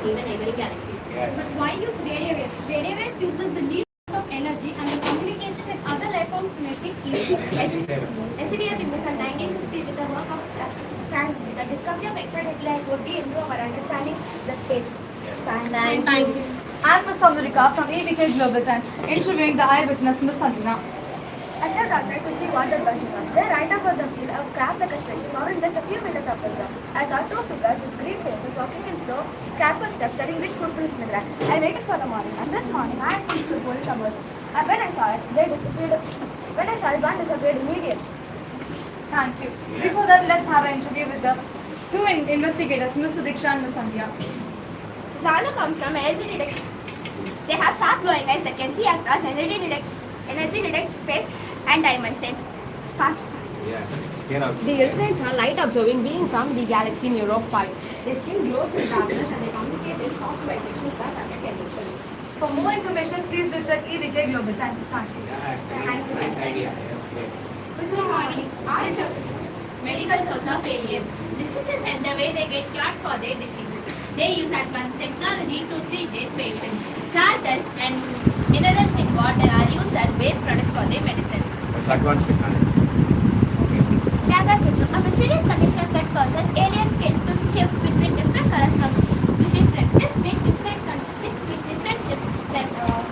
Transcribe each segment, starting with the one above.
even neighboring galaxies. Yes. But why use radio waves? Radio waves uses the least amount of energy and the communication with other life forms make it easy. SCDF removed in 1960 with the work of Frank. The discovery of extraterrestrials would be improve our understanding the space. Thank you. I'm Ms. Samrika from EBK Global Times, interviewing the eyewitness Ms. Sanjana. Astronauts try to see what the person was. They right above the field of craft like a spaceship or in just a few meters of the ground. I saw two figures with green faces walking in slow, careful steps, studying which footprints in the grass. I waited for the morning, and this morning I had to the police about it. And when I saw it, they disappeared. When I saw it, one disappeared immediately. Thank you. Before that, let's have an interview with the two investigators, Ms. Sudiksha and Ms. Sandhya. Sound comes from energy detectors. They have sharp glowing eyes that can see across energy detects space and dimensions. The Earthlights are light absorbing beings from the galaxy in Europe 5. Their skin glows in darkness and they communicate in soft vibrations that affect emissions. For more information, please do check EBK Global Times. Thank you. Nice idea. Yes, great. Good morning. Medical source of aliens. Diseases and the way they get cured for their diseases. They use advanced technology to treat their patients. Stardust and minerals in water are used as base products for their medicines. That's advanced technology. Chaga syndrome, a mysterious condition that causes alien skin to shift between different colors from different. This makes different shift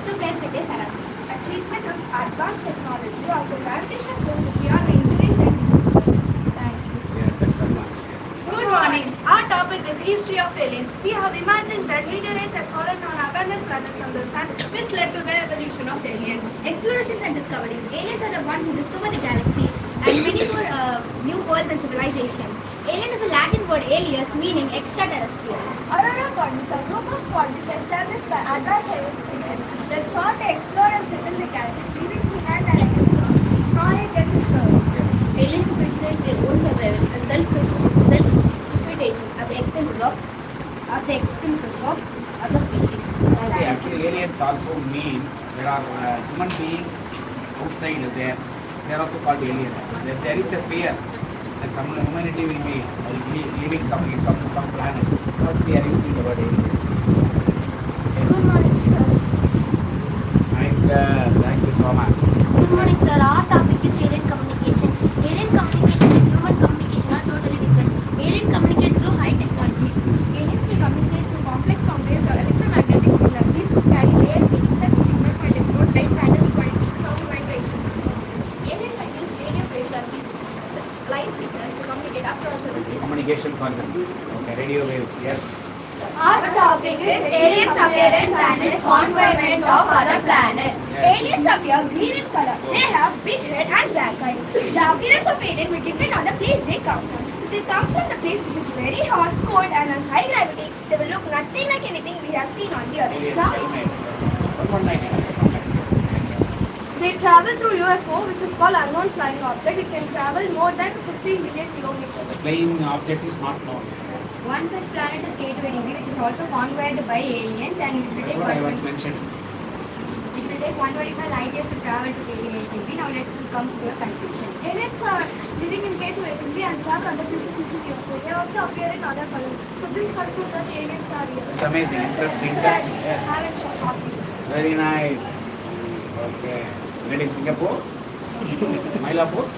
to blend with their surroundings. A treatment of advanced technology of the Levitation to cure injuries and diseases. Thank you. Yeah, that's advanced. Yes. Good morning. Our topic is history of aliens. We have imagined that meteorites had fallen on abandoned planet from the sun, which led to the evolution of aliens. Explorations and discoveries. Aliens are the ones who discover the galaxy and many more new worlds and civilizations. Alien is a Latin word alias meaning extraterrestrials. Aurora Condis, a group of bodies established by advanced aliens that sought to explore and settle the galaxy, leaving behind an exploring and discovery. Aliens who criticize their own survival and self-preservation at the expenses of other species. See, actually, aliens also mean there are human beings outside there. They are also called aliens. There is a fear that some humanity will be living some planets. So we are using the word aliens. Yes. Good morning, sir. Nice. Thank you so much. Good morning, sir. Our topic is alien communication. Alien communication and human communication are totally different. Alien communicate through high technology. Aliens will communicate through complex sound waves or electromagnetic signals. These could carry layered meaning. Such signals might include light patterns, sound vibrations. Aliens might use radio waves or light signals to communicate across the space. Communication for them. Okay, radio waves. Yes. Our topic is aliens' appearance and its confinement of other planets. Yes. Aliens appear green in color. They have big red and black eyes. The appearance of alien will depend on the place they come from. If they come from the place which is very hot, cold and has high gravity, they will look nothing like anything we have seen on the Aliens. Earth. Yes. They travel through UFO, which is called unknown flying object. It can travel more than 15 million kilometers. The flying object is not known. One such planet is K280b, which is also conquered by aliens, and it will That's take what I was mentioning. 125 light years to travel to K280b. Now let's come to a conclusion. Aliens are living in K280b and travel other places using UFO. They also appear in other colors. So this concludes that aliens are real. It's amazing, interesting. Sir, Yes. haven't shot horses. Very nice. Okay. Made in Singapore? Mylapore?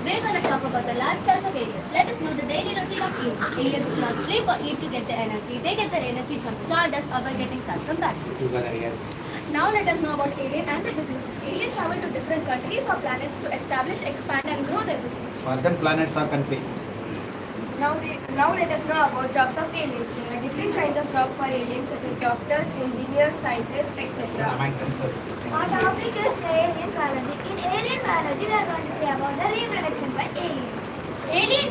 We're going to talk about the lifestyles of aliens. Let us know the daily routine of aliens. Aliens do not sleep or eat to get their energy. They get their energy from stardust or by getting sun from batteries. Together, yes. Now let us know about alien and their businesses. Aliens travel to different countries or planets to establish, expand and grow their businesses. For them, planets are countries. Now let us know about jobs of aliens. There are different kinds of jobs for aliens such as doctors, engineers, scientists, etc. American service. Our topic is alien biology. In alien biology, we are going to say about the reproduction by aliens. Alien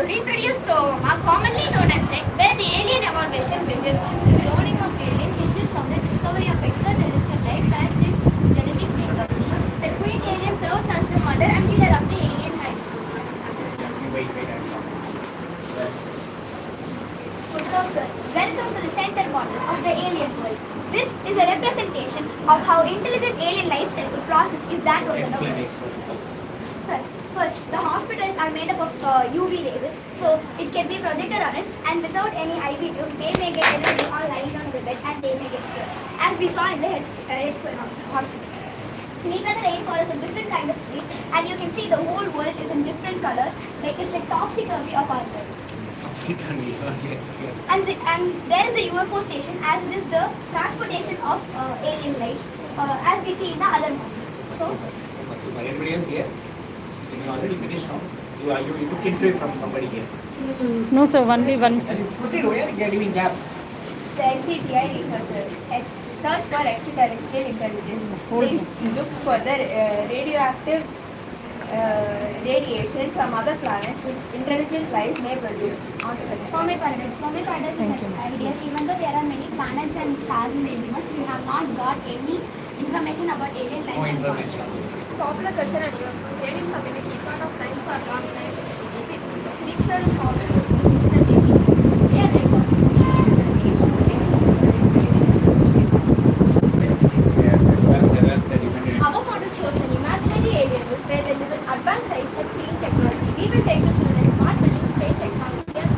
reproduce are commonly known as sex, where the alien evolution begins. The cloning of alien hinges on the discovery of extraterrestrial life and its genetic makeup. The queen alien serves as the mother and leader of the alien hive. Wait, I'm sorry. Yes. Bulldozer. Welcome to the center model of the alien world. This is a representation of how intelligent alien life cycle process is that of the Explain. Sir, First, the hospitals are made up of UV rays, so it can be projected on it, and without any IV tube, they may get energy or lying on the bed, and they may get killed. As we saw in the hospital. These are the rainforests of different kind of trees, and you can see the whole world is in different colors, like it's like Toxicology of our world. Okay. And there is a UFO station, as it is the transportation of alien life, as we see in the other movies. So, Super. Anybody else here? You already finished now. You took interview from somebody here. No, sir, only one, sir. Proceed, where you are giving gaps. the SCTI researchers search for extraterrestrial intelligence. They look for the radioactive radiation from other planets which intelligent life may produce on the planet. Comet Paradise. Comet Paradise is an idea. Even though there are many planets and stars in the universe, we have not got any information about alien life. No information. Popular culture and UFOs. Aliens have been a key part of science for a long time. Picture problems, instantaneous. They are therefore Our model shows an imaginary alien group where they live in advanced science and clean technology. We will take you through the smart building space technology and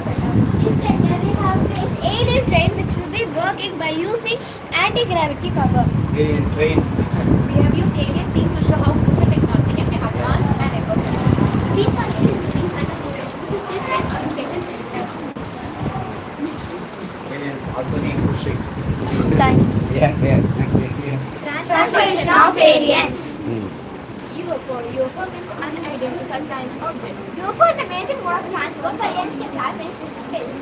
setup. Instead, here we have this alien train which will be working by using anti-gravity power. Alien train. we have used alien theme to show how future technology can be advanced and evolved. These are alien buildings under operation, which is this space communication center. Aliens also need pushing. Thank you. Yes. Next day. Transportation of aliens. UFO means unidentified flying object. UFO is a major mode of transport for aliens to travel in space.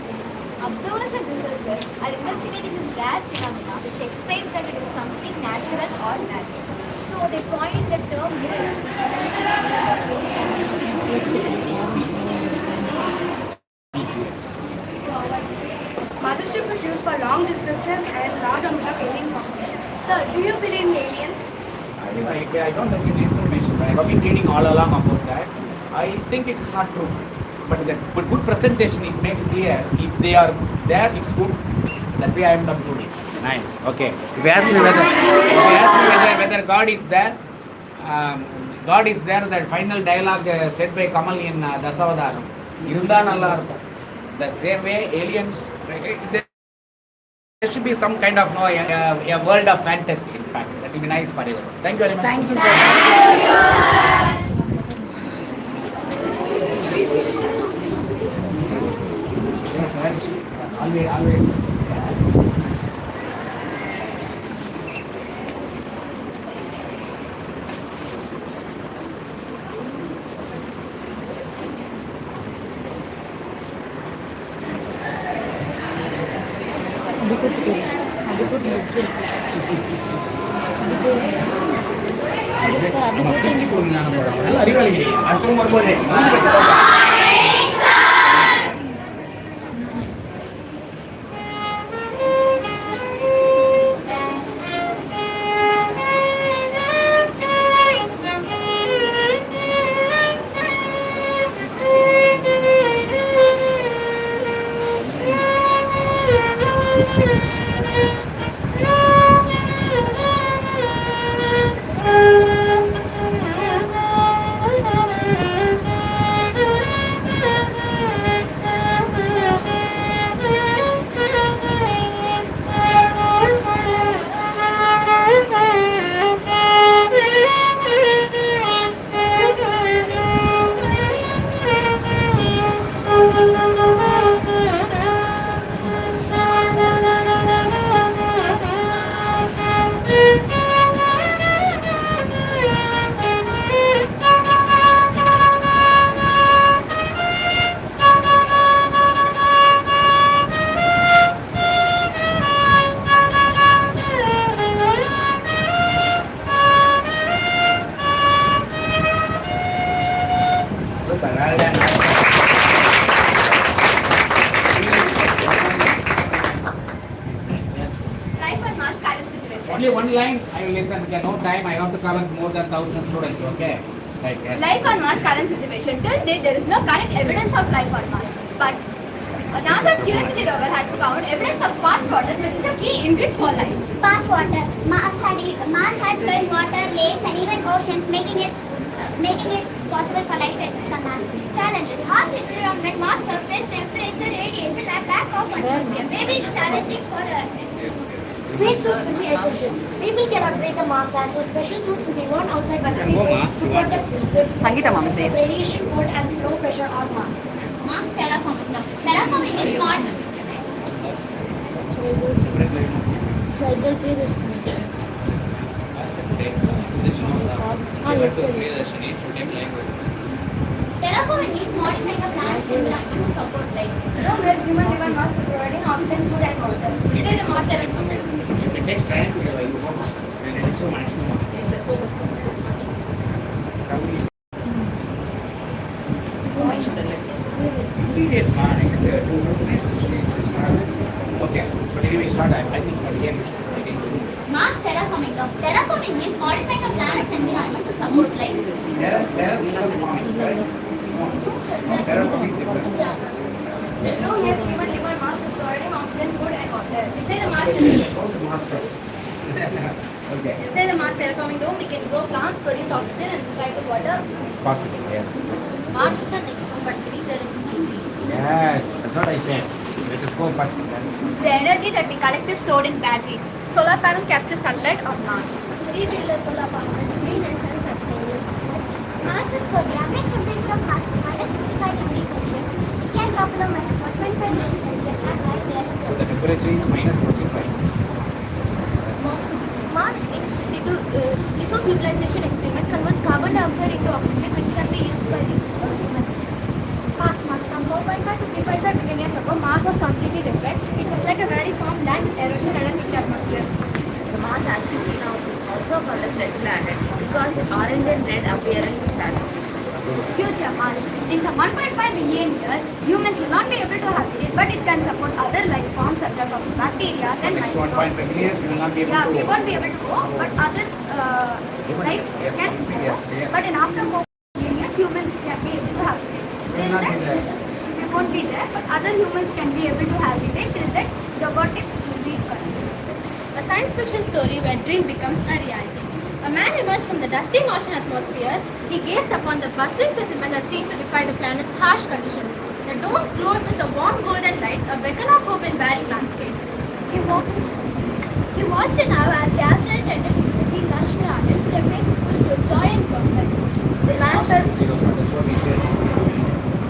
Observers and researchers are investigating this rare phenomena which explains that it is something natural or natural. So they coined the term Mothership is used for long distance and large amount of alien population. Sir, do you believe in aliens? I don't have any information. I have been reading all along about that. I think it is not true. But good presentation, it makes clear. If they are there, it's good. That way I am concluding. Nice. Okay. If you ask me whether God is there, God is there. That final dialogue said by Kamal in Dasavadaram. Irunda nalla irukum. The same way aliens. There should be some kind of a world of fantasy. In fact, that will be nice for everyone. Thank you very much. Thank you, sir. Always. அறிவாளி அடுத்த வரும்போது Only one line, I will listen. Okay, no time. I have to cover more than 1,000 students. Okay. Right. Yes. life on Mars current situation. Till date, there is no current evidence of life on Mars. But NASA's Curiosity rover has found evidence of past water, which is a key ingredient for life. Past water. Mars has flowing water, lakes, and even oceans, making it making it possible for life to exist on Mars. Challenges: harsh environment, Mars surface temperature, radiation, and lack of atmosphere. Maybe it's challenging for Earth. Space suits will be essential. People cannot breathe the Mars air, so special suits will be worn outside by the people to protect Sangeeta Mama says. radiation, cold, and low pressure on Mars. Mars terraforming. Now, terraforming is not terraforming is modifying a planet's environment to support life. No helps human live on Mars by providing oxygen, food, and water. This is the Mars terraforming. If it takes time, you go and it's so maximum. Immediate okay, but anyway, start. I think again we should. I think Mars terraforming. Now, terraforming means modifying a planet's environment to support life. terraforming, correct? Terraforming is different. No helps human live on Mars by providing oxygen, food, and water. Inside the Mars Go to Mars first. Okay, inside the Mars terraforming dome, we can grow plants, produce oxygen, and recycle water. it's possible. Yes. Mars is an extreme, but living there is easy. Yes, that's what I said. Let us go first. The energy that we collect is stored in batteries. Solar panel captures sunlight on Mars. Three wheeler solar power with green and sun sustainable. Mars's core, the average temperature of Mars is minus 65 degrees Celsius. It can drop below minus 1.5 degrees Celsius at right there. So the temperature is minus 45. Mars in situ resource utilization experiment converts carbon dioxide into oxygen, which can be used by the humans. Past Mars, from 4.5 to 3.5 billion years ago, Mars was completely different. It was like a very farm land with erosion and a thick atmosphere. The Mars as we see now is also called as red planet because the orange and red appearance it has. Future Mars. In some 1.5 billion years, humans will not be able to habit it, but it can support other life forms such as also bacteria and Next 1.5 microbes. years, we will not be able Yeah, to. we won't be able to go, but other life Yes, can completely, go. yes. But in after 4 billion years, humans can be able to habit it. We will not be there. We won't be there, but other humans can be able to habit it. Till that, robotics will be A science fiction story where dream becomes a reality. A man emerged from the dusty Martian atmosphere. He gazed upon the bustling settlement that seemed to defy the planet's harsh conditions. The domes glowed with a warm golden light, a beacon of hope in barren landscape. He watched an hour as the astronauts entered his city, lunch to ardents, their faces full of joy and purpose. The man felt That's what we said.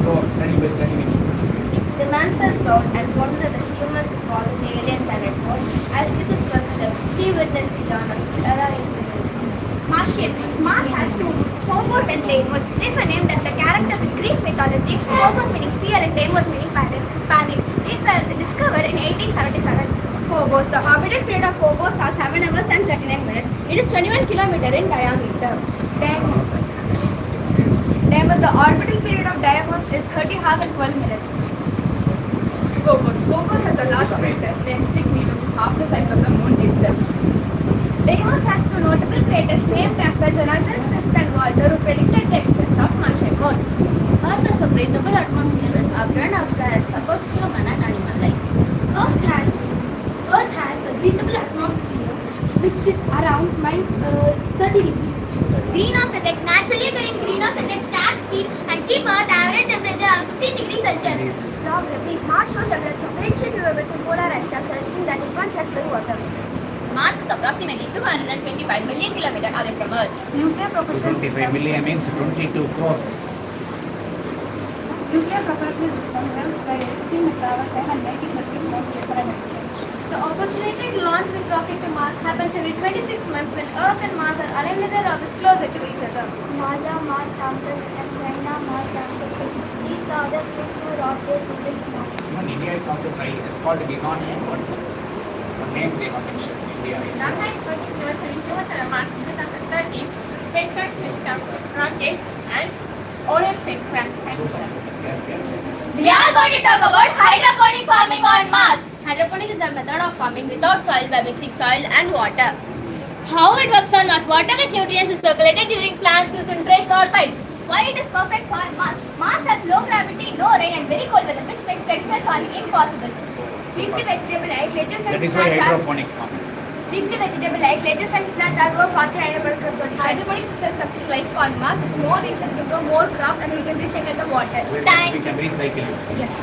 So, study by study, we need. The man felt proud and wondered that the humans would call us aliens and at once, as with his perspective, he witnessed the dawn of the era in business. Martian means Mars has two moods, Phobos and Deimos. These were named as the characters in Greek mythology. Phobos meaning fear and Deimos meaning panic. These were discovered in 1877. Phobos. The orbital period of Phobos are 7 hours and 39 minutes. It is 21 km in diameter. Deimos. The orbital period of Deimos is 30 hours and 12 minutes. Phobos has a large crater. The extinct medium is half the size of the moon itself. Deimos has two notable craters named after Jonathan Swift and Walter, who predicted the extent of Martian moons. Earth has a breathable atmosphere with abundant oxygen that supports human and animal life. Earth has a breathable atmosphere which is around 30 degrees. Greenhouse effect. Naturally occurring greenhouse effect trap heat and keep Earth average temperature around 15 degrees Celsius. Geography. Mars shows evidence of ancient river with polar ice caps suggesting that it once had clear water. Mars is approximately 225 million kilometers away from Earth. Nuclear propulsion 25 system. million means 22 crores. Nuclear propulsion system helps by reducing the travel time and making the trip more safer and efficient. The opportunity to launch this rocket to Mars happens every 26 months when Earth and Mars are aligned with their orbits closer to each other. NASA, Mars Sample, and China, Mars Sample. These are the two rockets in this Mars. Even India is also trying. It's called the Gigant. What's the name they have mentioned? India is. NASA is working towards sending to Mars in 2013 spacecraft system, rocket, and OS spacecraft. Yes. We are going to talk about hydroponic farming on Mars. Hydroponic is a method of farming without soil by mixing soil and water. How it works on Mars? Water with nutrients is circulated during plants using trays or pipes. Why it is perfect for Mars? Mars has low gravity, no rain and very cold weather, which makes traditional farming impossible. Leaf is extendable, right? Lettuce That and is why spinach are hydroponic farming. Leafy vegetable like lettuce and spinach are grow faster and are condition. Hydroponic systems succeed like on Mars with more research to grow more crops and we can recycle the water. We can recycle it. Yes.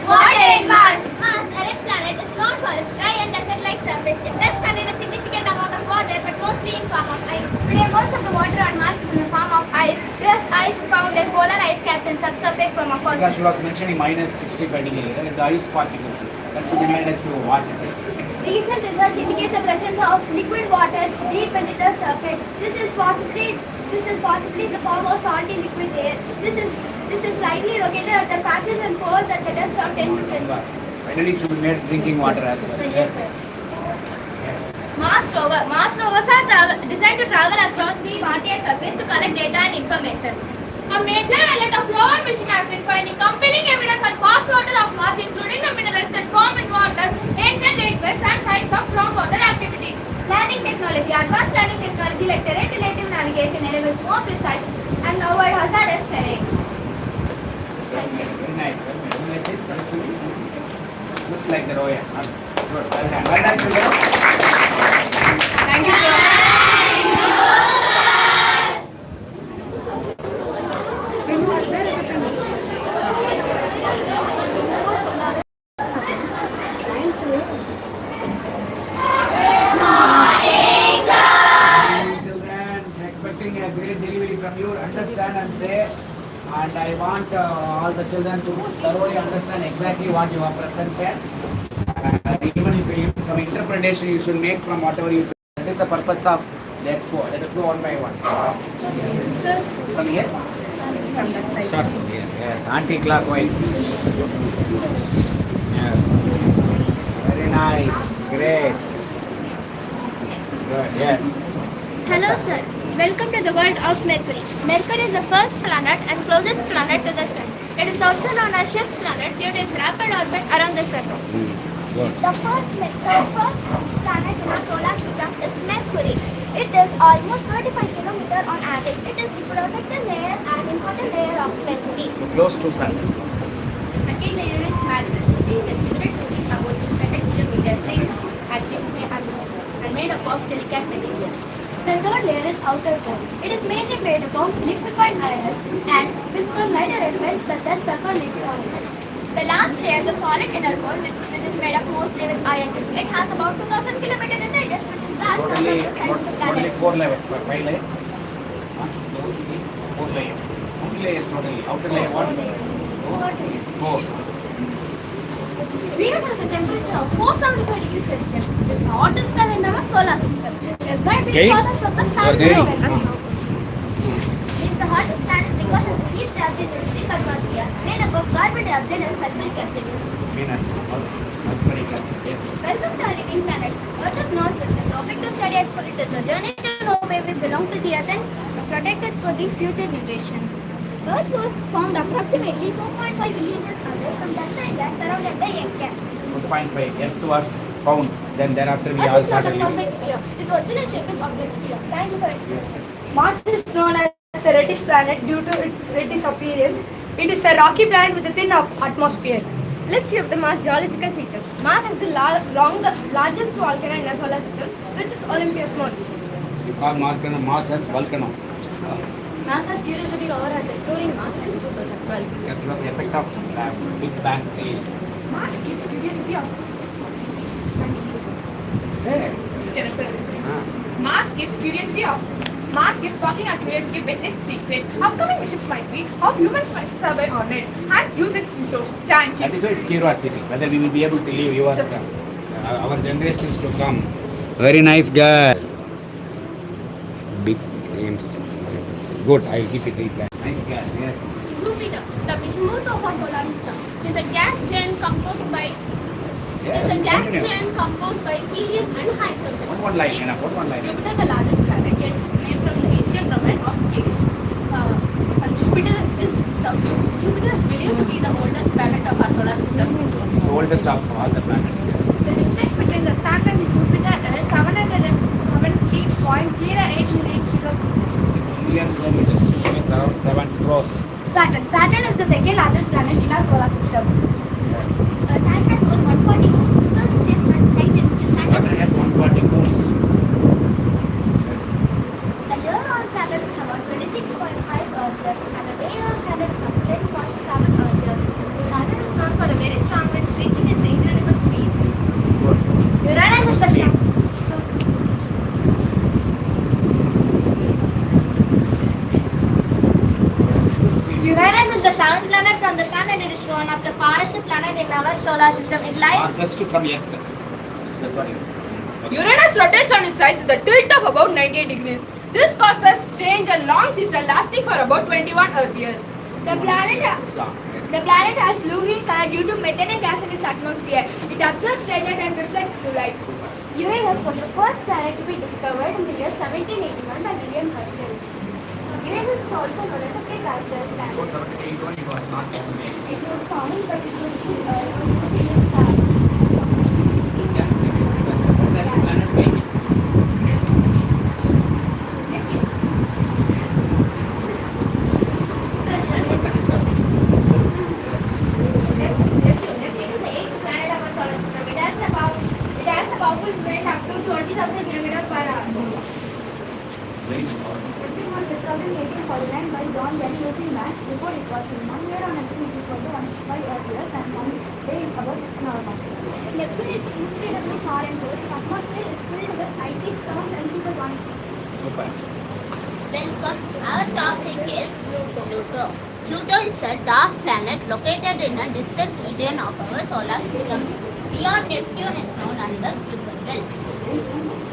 Water in Mars. Mars, a red planet, is known for its dry and desert-like surface. It does contain a significant amount of water, but mostly in form of ice. Today, most of the water on Mars is in the form of ice. This ice is found in polar ice caps and subsurface permafrost. Because she was mentioning minus 65 degrees, the ice particles that should be made into water. Recent research indicates the presence of liquid water deep beneath the surface. This is possibly in the form of salty liquid layer. This is likely located at the patches and pores at the depths of 10 to 10. Finally, it should be made drinking water as well. Yes, sir. Mars rover. Mars rovers are designed to travel across the Martian surface to collect data and information. A major highlight of rover mission has been finding compelling evidence on past water of Mars, including the minerals that form in water, ancient lake beds, and signs of groundwater activities. Landing technology. Advanced landing technology like terrain-relative navigation enables more precise and avoid hazardous terrain. Very nice. Like this, looks like the roya. Good. Well done. Well done, children. Thank you, sir. Children, expecting a great delivery from you. Understand and say. And I want all the children to thoroughly understand exactly what you have presented. Even if you some interpretation you should make from whatever you. That is the purpose of the expo. Let us go one by one. From here? From that side. Shots from here. Yes, anti-clockwise. Yes. Very nice. Great. Good. Yes. Hello, sir. Welcome to the world of Mercury. Mercury is the first planet and closest planet to the Sun. It is also known as Shift planet due to its rapid orbit around the Sun. Good. The first planet in our solar system is Mercury. It is almost 35 kilometers on average. It is the protected layer and important layer of Mercury. Close to Sun. The second layer is Mars. It is estimated to be about 600 kilometers thick and made up of silicate material. The third layer is outer core. It is mainly made up of liquefied iron and with some lighter elements such as sulfur mixed on it. The last layer is the solid inner core, which is made up mostly with iron. It has about 2,000 kilometers in radius, which is large compared to the size of the Totally planet. 5 layers. 4 layers. How many layers totally? Outer layer 4. We have the temperature of 475 degrees Celsius. It is the hottest planet in our solar system. It is by being Gain? further from the sun. Or gain? It is the hottest planet because of the heat trapped in its thick atmosphere, made up of carbon dioxide and sulfuric acid. Venus. Sulfuric acid. Yes. Welcome to our living planet. Earth is not just a topic to study and it is a journey to know where we belong to the earth and protect it for the future generation. Earth was formed approximately 4.5 billion years ago from dust and gas surrounded by young gas. 4.5. Earth was found. Then thereafter we all Earth is not a started living. perfect sphere. Its original shape is oblong sphere. Thank you for explaining. Mars is known as the reddish planet due to its reddish appearance. It is a rocky planet with a thin atmosphere. Let's see of the Mars geological features. Mars has the largest volcano in the solar system, which is Olympus Mons. We call Mars as volcano. NASA's Curiosity rover has exploring Mars since 2012. Because it was the effect of Big Bang theory. Mars gives curiosity of Hey. Mars gives sparking our curiosity with its secret. Upcoming missions might be how humans might survive on it and use its resource. Thank you. That is why it's curiosity. Whether we will be able to live our generations to come. Very nice girl. Big names. Good. I will keep it reply. Nice girl. Yes. Jupiter, the behemoth of our solar system, is a gas giant composed by helium and hydrogen. Put one line. Enough. Put one line. Jupiter, the largest planet, gets its name from the ancient domain of caves. Jupiter is believed to be the oldest planet of our solar system. It's the oldest of all the planets. Yes. The distance between the Sun and Jupiter is 770.08 million kilometers. Million kilometers. It's around 7 crores. Saturn is the second largest planet in our solar system. Yes. Saturn has over 140 moons. Research says that Titan, which is Saturn has 140 moons. solar system. It lies farthest from Earth. That's what it is. Uranus rotates on its side with a tilt of about 98 degrees. This causes strange and long season lasting for about 21 Earth years. The planet has blue-green color due to methane gas in its atmosphere. It absorbs red light and reflects blue light. Uranus was the first planet to be discovered in the year 1781 by William Herschel. Uranus is also known as a precursor planet. Before 1781, it was not found in. It was found, but it was probably a star. Yeah, that's the planet maybe. Neptune is the eighth planet of our solar system. It has a powerful wind up to 20,000 kilometers per hour. Neptune was discovered in 1849 by John Wesley Max. Before it was in 1 year on Neptune is equal to 1.5 Earth years and 1 day is about 16 hours long. Neptune is incredibly far and cold. Its atmosphere is filled with icy storms and superconductors. Super. Welcome. Our topic is Pluto. Pluto is a dwarf planet located in a distant region of our solar system. Beyond Neptune is known as the Kuiper belt.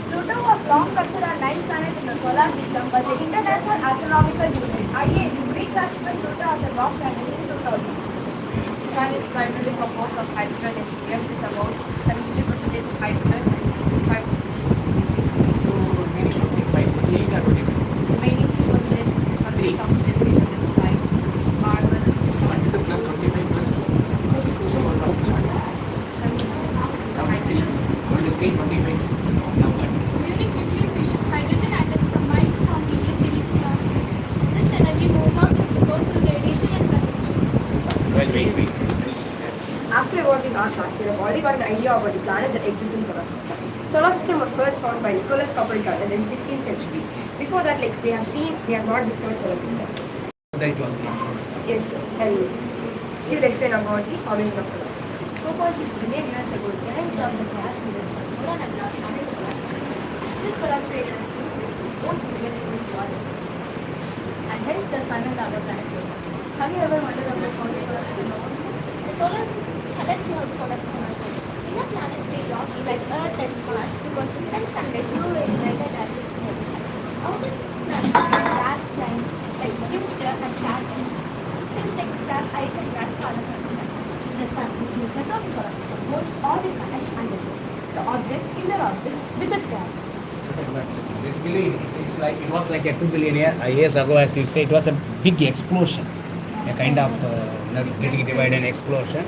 Pluto was long considered a ninth planet in the solar system, but the International Astronomical Union (IAU) reclassified Pluto as a rock planet in 2000. Sun is primarily composed of hydrogen and helium. It is about 73% hydrogen and 25% So maybe 25, 28 or 25. remaining 2% consists of elements like carbon, 22 plus 25 plus 2. So what was it? 73, 23, 25. Now what? During nuclear fission, hydrogen atoms combine to form helium releasing gas. This energy moves out from the core through radiation and convection. Wait. After evolving our class, you have already got an idea about the planets that exist in solar system. Solar system was first found by Nicholas Copernicus in 16th century. Before that, they have not discovered solar system. That it was not. Yes, sir. And she will explain about the formation of solar system. 4.6 billion years ago, giant clouds of gas in the solar nebula started to collapse. This collapse created a spin disk with most billions of towards its center. And hence the sun and the other planets were formed. Have you ever wondered about how the solar system works? Let's see how the solar system works. Inner planets stay rocky like Earth and Mars because intense sunlight blue ignited gases near the sun. Outer planets are gas giants like Jupiter and Saturn. Since they could have ice and gas farther from the sun. The sun, which is the center of the solar system, holds all the planets under it. The objects in their orbits with its gas. Basically, it's like it was like a 2 billion years ago, as you say, it was a big explosion, a kind of getting divided explosion,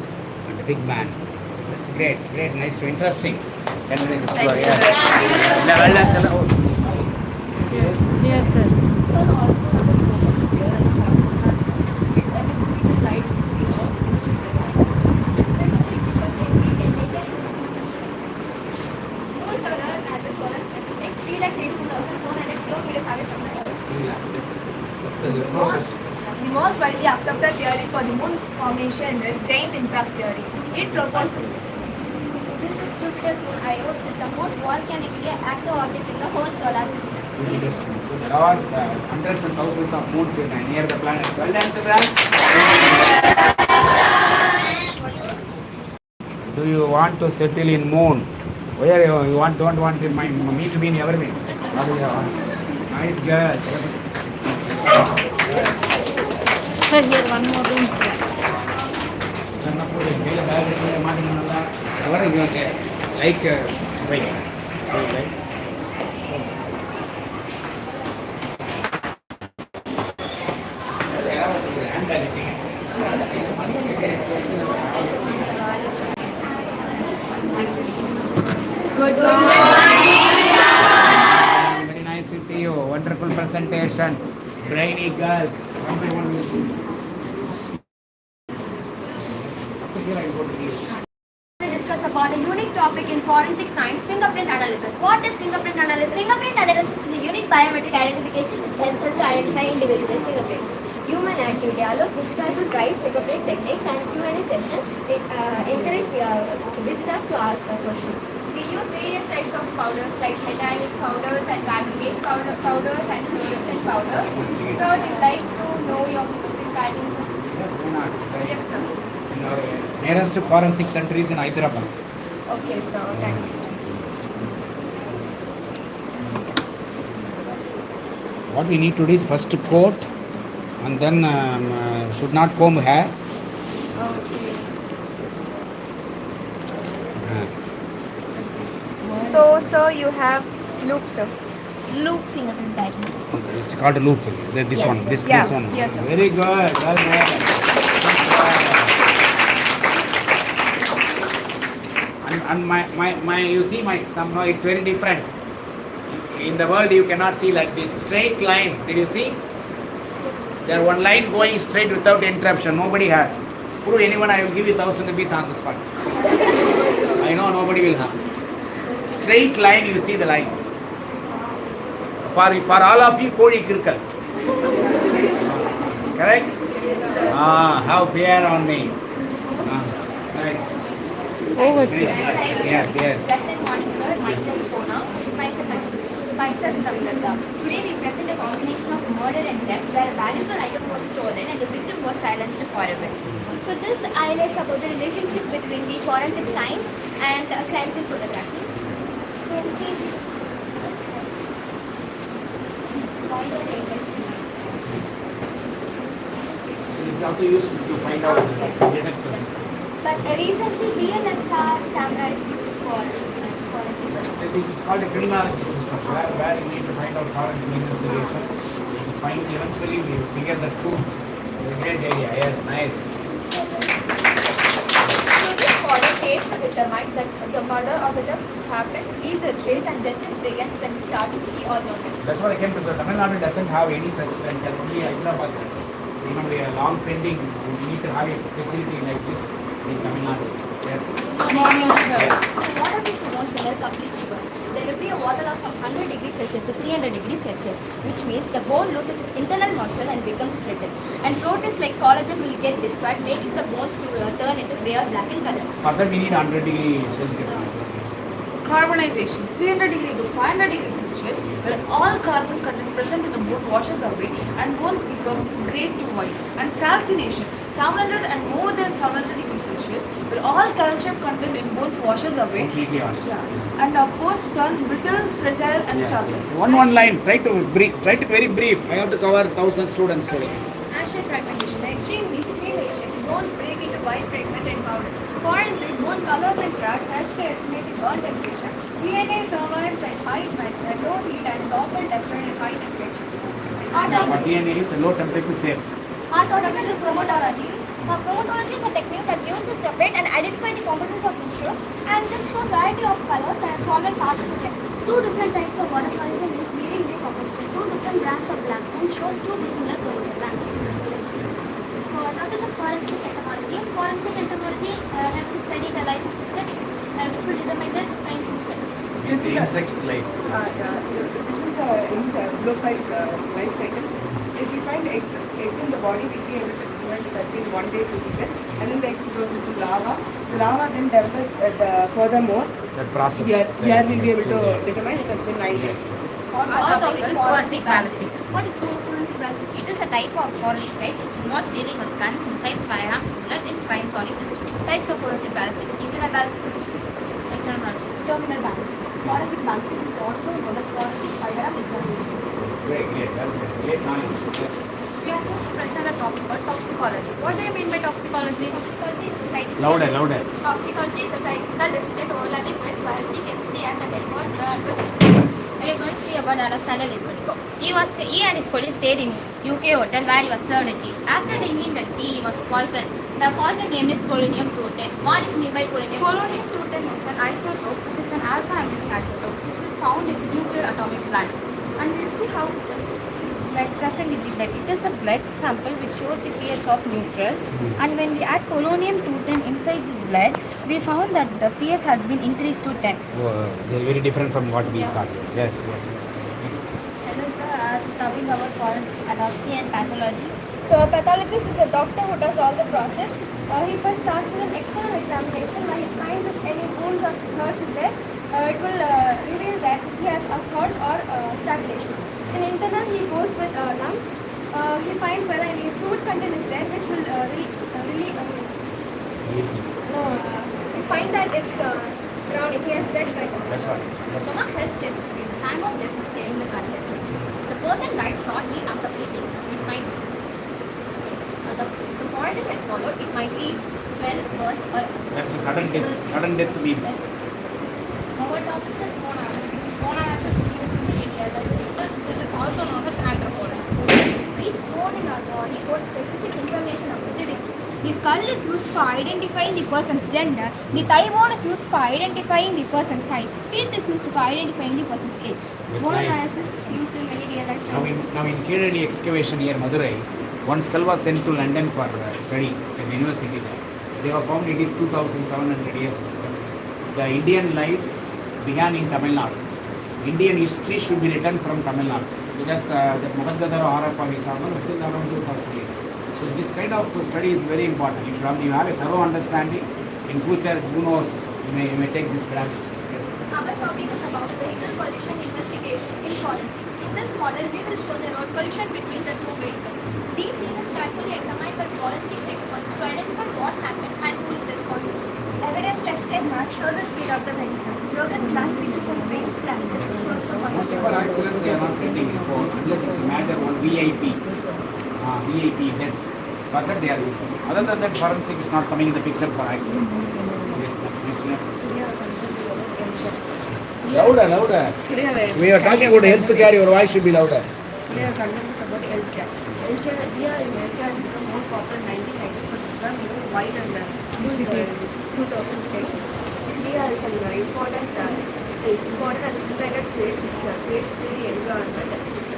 and a big bang. That's great, nice to interesting. Can we explore? Yeah. Well done, Chandra. Oh, Yes, sir. Sun also has a photosphere and a carbon. It emits heat light to the Earth, which is very hot. When the three people get Moons on Earth natural solar system takes 3,82,400 kilometers away from the Earth. What's the closest? The most widely accepted theory for the moon formation is giant impact theory. It proposes This is Jupiter's moon Io, which is the most volcanically active object in the whole solar system. So there are hundreds and thousands of moons near the planet. Well done, Chandra. Do you want to settle in moon? Where you don't want me to be in Everwin? Nice girl. Sir, here one more room, sir. Like, wait. Good morning. Very nice to see you. Wonderful presentation. Brainy girls. One by one we'll see. Here I go to you. We discuss about a unique topic in forensic science, fingerprint analysis. What is fingerprint analysis? Fingerprint analysis is a unique biometric identification which helps us to identify individuals' fingerprint. Human activity allows this type to try fingerprint techniques and Q&A session. It encourages visitors to ask a question. we use various types of powders like metallic powders and carbon-based powders and fluorescent powders. So, do you like to know your fingerprint patterns? Yes, why not? Yes, sir. In our Nearest forensic center is in Hyderabad. Okay, sir. Thank you. What we need to do is first coat and then should not comb hair. So, sir, you have loop, sir. Loop fingerprint typing. It's called a loop fill. This Yes, one. sir. This Yeah. one. Yes, sir. Very good. Well done. And my you see my thumb now it's very different. In the world you cannot see like this straight line. Did you see? There one line going straight without interruption. Nobody has. Prove anyone, I will give you 1,000 rupees on the spot. I know nobody will have. Straight line, you see the line. For all of you, Kodi Kirkal. Correct? How fair on me. Right. Over, sir. Yes. Present morning, sir. Myself, Sona. Myself, Samrata. Today we present a combination of murder and theft where a valuable item was stolen and the victim was silenced forever. So this highlights about the relationship between the forensic science and crime scene photography. So you can see It is also used to find out the detector. but recently DSLR camera is used for forensic. This is called a criminology system where you need to find out forensic investigation. You find eventually we figure the truth. It's a great area. Yes, nice. So this follow case to determine that the murder or the theft which happens leaves a trace and justice begins when we start to see all of it. That's what I came to say. Tamil Nadu doesn't have any such center. Only Hyderabad has. We are long pending. We need to have a facility like this in Tamil Nadu. Yes. Morning, sir. Yes. So what are these zones when they're completely burned? There will be a water loss from 100 degrees Celsius to 300 degrees Celsius, which means the bone loses its internal moisture and becomes brittle. And proteins like collagen will get destroyed, making the bones to turn into grey or black in color. Further, we need 100 degrees Celsius. Carbonization, 300 degree to 500 degrees Celsius, where all carbon content present in the bone washes away and bones become grey to white. And calcination, 700 and more than 700 degrees Celsius, where all calcium content in bones washes away. Completely on. Yeah. And our bones turn brittle, fragile, and Yes, charcoal. yes. One line. Try to very brief. I have to cover 1,000 students today. Action fragmentation. The extreme cleavation, bones break into white fragment and powder. Forensic bone colors and cracks helps to estimate the burn temperature. DNA survives at low heat and is often destroyed at high temperature. But DNA is a low temperature safe. Autopsy is chromatology. Chromatology is a technique that uses to separate and identify the components of tissue, and this shows variety of colors and solid parts to them. Two different types of water soluble is leading decomposition. Two different brands of plankton shows two dissimilar brands. So another is forensic entomology. Forensic entomology helps to study the life of insects, which will determine the crime system. It's the insect's life. This is the blowfly's life cycle. If we find eggs in the body, we will be able to determine it has been 1 day since then, and then the eggs goes into lava. The lava then develops furthermore. That process. Here we'll be able to determine it has been 9 days. All topics is forensic ballistics. What is forensic ballistics? It is a type of forensic science which involves dealing with guns, missiles, firearms, bullet, and crime-solving mysteries. Types of forensic ballistics: internal ballistics, external ballistics. Terminal ballistics. Forensic ballistics is also known as forensic firearm examination. Great. That's a great knowledge. Yes. We are going to present a topic called toxicology. What do you mean by toxicology? Toxicology is a scientific. Louder. Toxicology is a scientific discipline overlapping with biology, chemistry, and the network. We are going to see about Alexander Litvinenko. He and his colleagues stayed in UK hotel where he was served a tea. After drinking the tea, he was poisoned. The poison name is polonium-210. What is meant by polonium? Polonium-210 is an isotope which is an alpha-emitting isotope which is found in the nuclear atomic plant. And we'll see how it is present in the blood. It is a blood sample which shows the pH of neutral. And when we add polonium-210 inside the blood, we found that the pH has been increased to 10. They're very different from what we saw. Yes. Hello sir, talking about forensic autopsy and pathology. So a pathologist is a doctor who does all the process. He first starts with an external examination where he finds if any wounds or hurts in there. It will reveal that he has assault or strangulations. In internal, he goes with lungs. He finds whether any fluid content is there, which will really Easy. that it's around, he has dead by now. That's all. Stomach helps test in the time of death is staying the content. The person died shortly after eating. It might the poison has followed. It might be well burnt or That's a sudden death. Sudden death means. Our topic is bone analysis. Bone analysis is in the area that this is also known as anthropology. Each bone in our body holds specific information about the victim. The skull is used for identifying the person's gender. The thigh bone is used for identifying the person's height. Teeth is used for identifying the person's age. That's Bone nice. analysis is used in many real life Now in Kennedy excavation near Madurai, one skull was sent to London for study at the university there. They have found it is 2,700 years old. The Indian life began in Tamil Nadu. Indian history should be written from Tamil Nadu because the Mohenjo-daro Harappa Visama is still around 2,000 years. So this kind of study is very important. You have a thorough understanding. In future, who knows, you may take this branch. Yes. Our topic is about vehicle collision investigation in forensic. In this model, we will show the road collision between the two vehicles. These scenes is carefully examined by forensic experts to identify what happened and who is responsible. Evidence listed marks show the speed of the vehicle. Broken glass pieces and brain scratches show the Most of our accidents, they are not sending report unless it's a major one, VIP death. For that they are using. Other than that, forensic is not coming in the picture for accidents. Yes, next. Louder. We are talking about healthcare, your voice should be louder. Today our content is about healthcare. Healthcare, healthcare has become more popular in 1990s, but it's become wide and 2010. India is an important and stimulated field which creates the environment,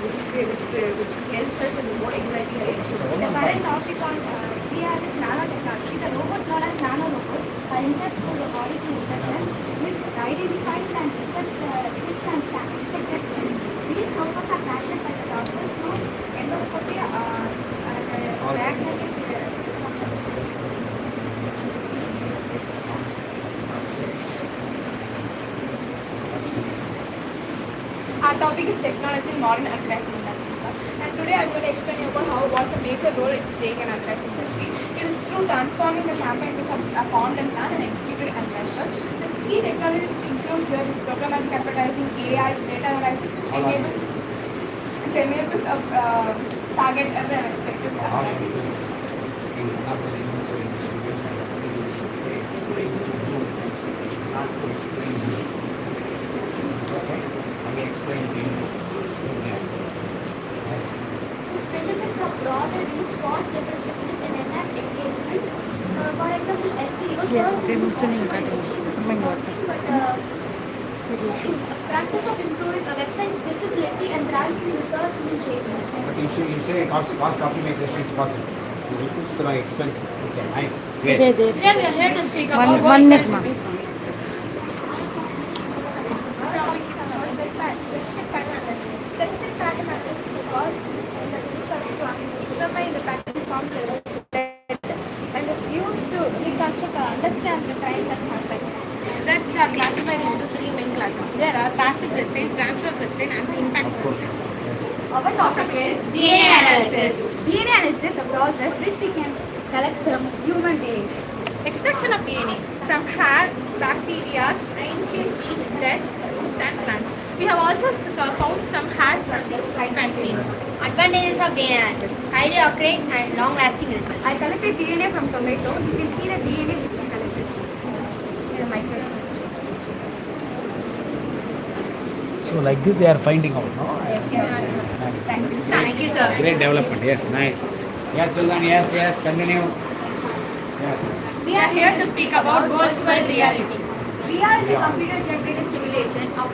which helps us in more exactly The current topic on India is nanotechnology. The robots known as nanorobots are inserted through the body through injection, which identifies and destructs chips and infected cells. These robots are patented by the doctors through endoscopy and reaction with Our topic is technology in modern architecture industry. And today I'm going to explain you about what's the major role it's playing in architecture industry. It is through transforming the campaigns which are formed and planned and executed and measured. The key technology which include here is programmatic advertising, AI, data analysis, which enables target and effective advertising. Explain to you. benefits of broad and rich cost effectiveness and enhanced engagement. For example, SEO practice of improving a website's visibility and ranking in search pages. But you say cost optimization is possible. It's like expensive. Okay, nice. There. Great. Today we are here to speak about One minute, ma'am. Examine the pattern formed and is used to reconstruct or understand the crime that happened. That's classified into three main classes. There are passive restraint, transfer restraint, and impact restraint. Our topic is DNA analysis. DNA analysis is a process which we can collect from human beings. extraction of DNA from hair, bacteria, ancient seeds, bloods, fruits, and plants. We have also found some hairs from the crime scene. Advantages of DNA analysis: highly accurate and long-lasting results. I collected DNA from tomato. You can see the DNA which we collected. Here are my questions. So like this they are finding out, no? Thank you, sir. Great development. Yes, nice. Yes, Sultan. Yes. Continue. Yeah. We are here to speak about virtual reality. VR is a computer-generated simulation of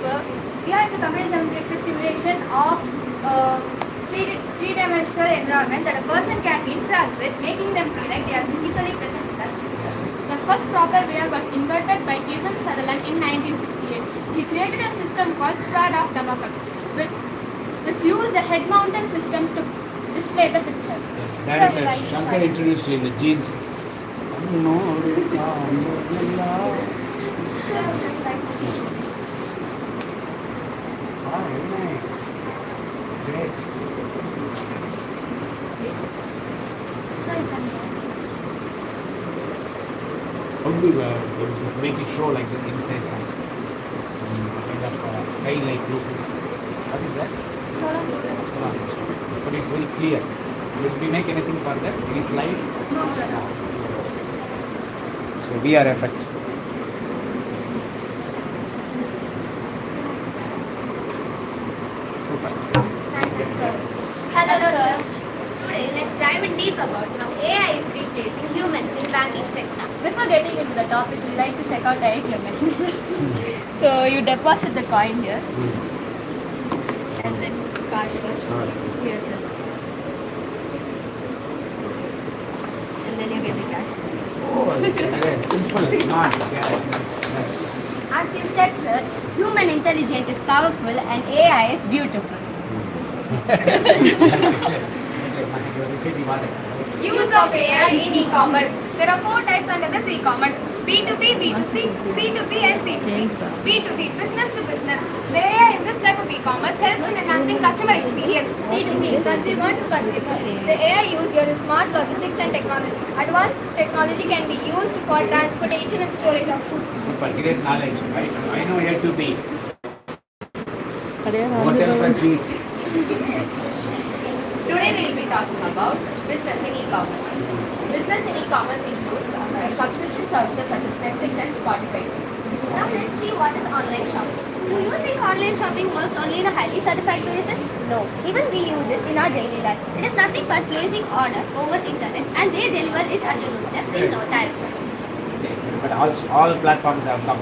three-dimensional environment that a person can interact with, making them feel like they are physically present with us. The first proper VR was invented by Edwin Sutherland in 1968. He created a system called Sword of Damocles, which used a head-mounted system to display the picture. Yes. Director Shankar introduced in the genes. No, very nice. Great. be make it show like this inside some kind of sky-like look. What is that? Solar system. But it's very clear. Will we make anything further? Any slide? No, sir. No. So VR effect. Super. Thank you, sir. Hello, sir. Today, let's dive in deep about how AI is replacing humans in banking sector. Before getting into the topic, we like to check out the ATM machine, sir. So you deposit the coin here, and then card here, sir. And then you get the cash. Oh, okay. Simple. Not. As you said, sir, human intelligence is powerful and AI is beautiful. Use of AI in e-commerce. There are 4 types under this e-commerce: B2B, B2C, C2B and C2C. B2B, business to business. The AI in this type of e-commerce helps in enhancing customer experience. C2C, consumer to consumer. The AI used here is smart logistics and technology. Advanced technology can be used for transportation and storage of goods. Super, great knowledge. I know here to be. Hotel plus weeks. Today we will be talking about business in e-commerce. Business in e-commerce includes subscription services such as Netflix and Spotify. Now let's see what is online shopping. Do you think online shopping works only in a highly certified places? No. Even we use it in our daily life. It is nothing but placing order over internet and they deliver it at your doorstep in no time. But all platforms have come.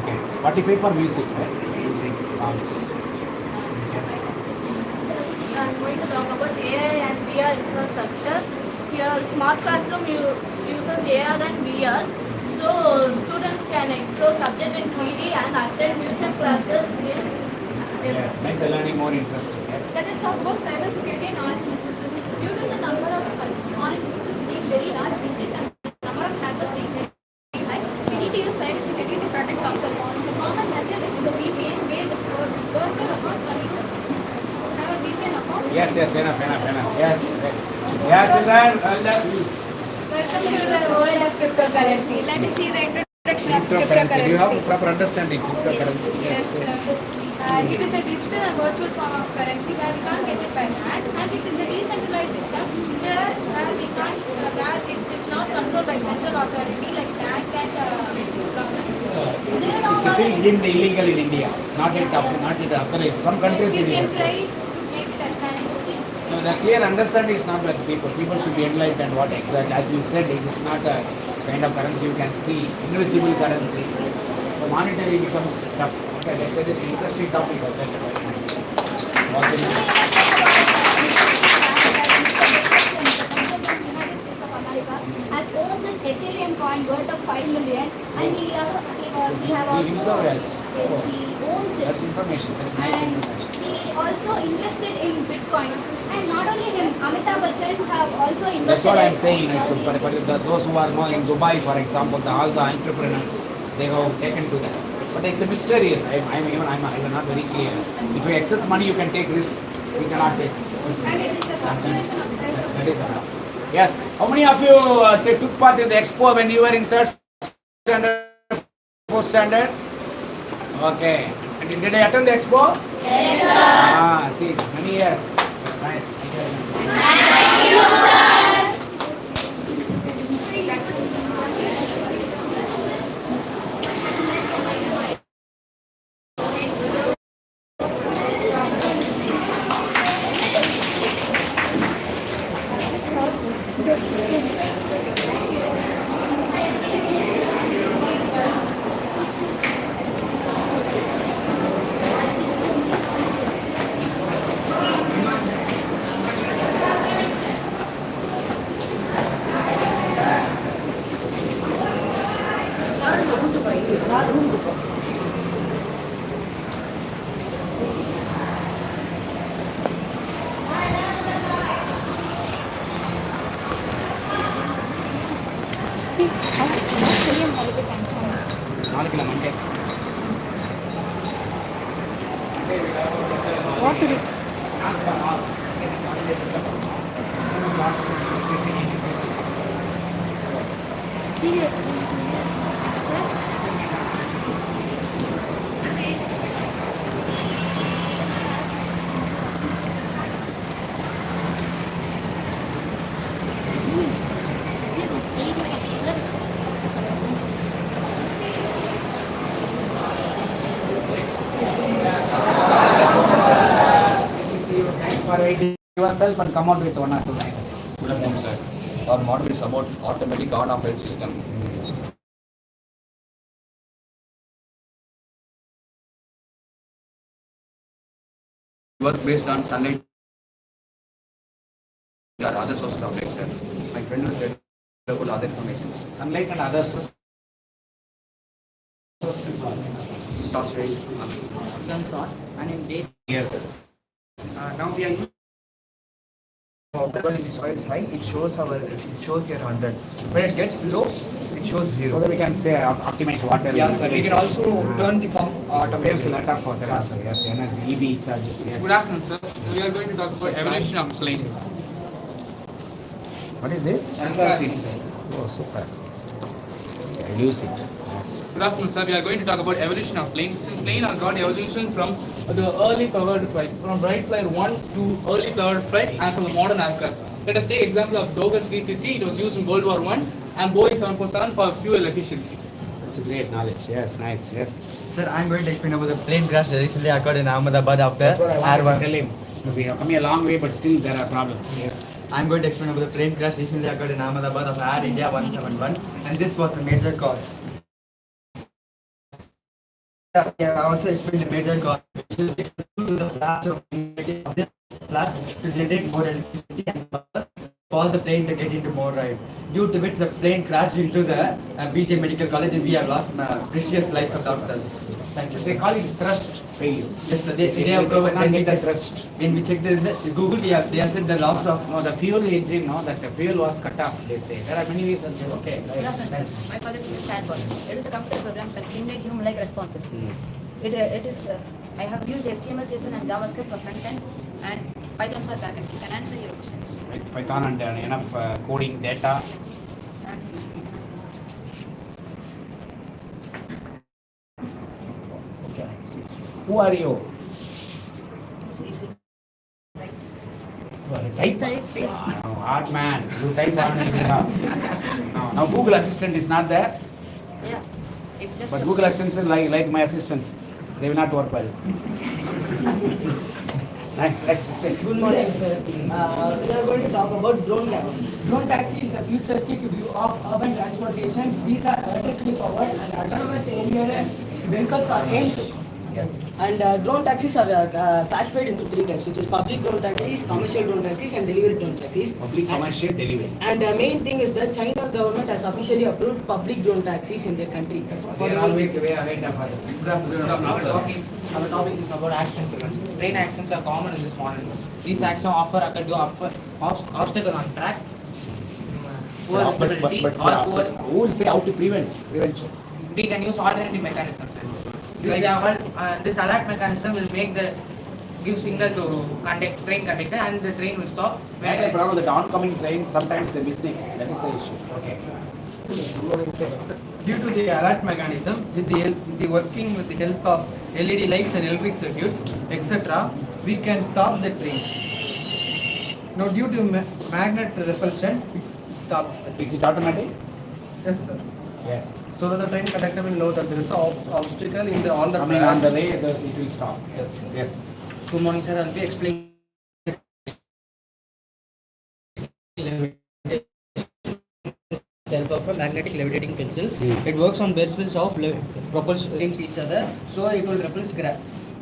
Okay. Spotify for music, right? Music, songs. I'm going to talk about AI and VR infrastructure. Here, smart classroom uses AR and VR, so students can explore subject in 3D and attend future classes in. Yes, make the learning more interesting. Yes. Let us talk about cybersecurity and knowledge businesses. Due to the number of knowledge businesses being very large these days and the number of hackers being very high, we need to use cybersecurity to protect ourselves. The common method is the VPN, where the worker accounts are used. Have a VPN account. Yes, enough. Yes. Yes, children. Welcome to the world of cryptocurrency. Let us see the introduction of Cryptocurrency. Do you have cryptocurrency. proper understanding of cryptocurrency? Yes, sir. It is a digital and virtual form of currency where we can't get it by hand, and it is a decentralized system where we can't, where it is not controlled by central authority like bank and government. Do you know It's about still deemed illegal in India, not yet authorized. Some countries you illegal. can try to make it as pan. So the clear understanding is not by the people. People should be enlightened what exactly. As you said, it is not a kind of currency you can see, invisible currency. So monetary becomes tough. Okay, they said it's an interesting topic. Okay, very nice. United States of America has owned this Ethereum coin worth of 5 million, and we have also Yes. he owns it. That's information. That's nice And information. he also invested in Bitcoin. And not only him, Amitabh Bachchan have also invested. That's what I'm in saying. It's technology. for those who are more in Dubai, for example, all the entrepreneurs, they have taken to that. But it's a mysterious. I'm not very clear. If you access money, you can take risk. You cannot take. And it is a fluctuation of price. That is enough. Yes. How many of you took part in the expo when you were in 3rd standard, 4th standard? Okay. And did they attend the expo? Yes, sir. See, many years. Nice. Thank you very much. What did it? Yourself and come out with 1 or 2 lines. Good afternoon, sir. Our model is about automatic on-off system. Work based on sunlight or other sources of light, sir. My friend will get other information. Sunlight and other sources. Torch rays. Turns on and in day. Yes. Now we are when the soil is high, it shows here 100. When it gets low, it shows 0. So that we can say optimize water. Yeah, sir. We can also turn the pump saves a lot of water also. Yes, energy, EV charges. Yes. Good afternoon, sir. We are going to talk about evolution of plane. What is this? Anthracids. Oh, super. Reduce it. Good afternoon, sir. We are going to talk about evolution of planes. Since plane has got evolution from the early powered flight, from Wright Flyer 1 to early powered flight, and from the modern aircraft. Let us take example of Douglas 360. It was used in World War I, and Boeing 747 for fuel efficiency. That's a great knowledge. Yes, nice. Yes. Sir, I'm going to explain about the plane crash that recently occurred in Ahmedabad after That's what I want Air to tell him. We have come a long way, but still there are problems. Yes. I'm going to explain about the plane crash recently occurred in Ahmedabad of Air India 171, and this was the major cause. Yeah, I also explained the major cause. The flash of this flash to generate more electricity and for the plane to get into more ride. Due to which the plane crashed into the BJ Medical College and we have lost precious lives of doctors. Thank you. They call it thrust failure. Yes, sir. They have proven when the thrust. When we checked the Google, they have said the loss of no, the fuel engine, no, that the fuel was cut off. They say there are many reasons. Okay. Good afternoon, sir. My project is a chatbot. It is a computer program that simulates human-like responses. It is. I have used HTML, CSS, and JavaScript for front end and Python for back end. You can answer your questions. Right. Python and enough coding data. Okay. Who are you? Type. No, art man. You type on it. No. Now Google Assistant is not there. Yeah. It's just But Google Assistant is like my assistants. They will not work well. Good morning, sir. We are going to talk about drone taxis. Drone taxi is a futuristic view of urban transportations. These are electrically powered and autonomous area vehicles are aimed. Yes. And drone taxis are classified into 3 types, which is public drone taxis, commercial drone taxis, and delivery drone taxis. Public, commercial, delivery. And the main thing is that China government has officially approved public drone taxis in their country. They are always way ahead of others. Our topic is about accident prevention. Train accidents are common in this model. These accidents often occur due to obstacles on track, poor visibility, or poor. Who will say how to prevent prevention? We can use alternative mechanisms. This alert mechanism will give signal to train conductor, and the train will stop. When the problem with the oncoming train, sometimes they're missing. That is the issue. Okay. Due to the alert mechanism, with the working with the help of LED lights and electric circuits, etc., we can stop the train. Now, due to magnet repulsion, it stops. Is it automatic? Yes, sir. Yes. So that the train conductor will know that there is an obstacle in on the coming on the way, it will stop. Yes. Yes. Good morning, sir. I'll be explaining the help of a magnetic levitating pencil. It works on vessels of propulsion against each other, so it will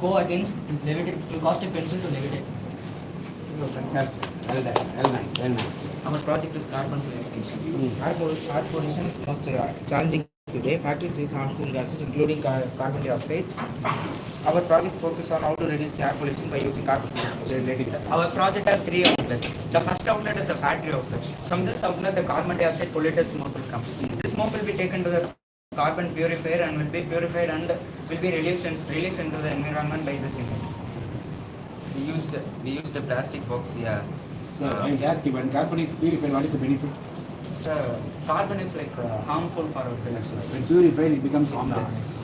go against caustic pencil to levitate. Fantastic. Well done. Well nice. Well nice. Our project is carbon purification. Air pollution is most challenging today. Factories release harmful gases including carbon dioxide. Our project focuses on how to reduce air pollution by using carbon dioxide. Our project has 3 outlets. The first outlet is a factory outlet. From this outlet, the carbon dioxide polluted smoke will come. This smoke will be taken to the carbon purifier and will be purified and will be released into the environment by this unit. We used the plastic box here. When gas given, carbon is purified, what is the benefit? carbon is like harmful for our health. When purified, it becomes harmless.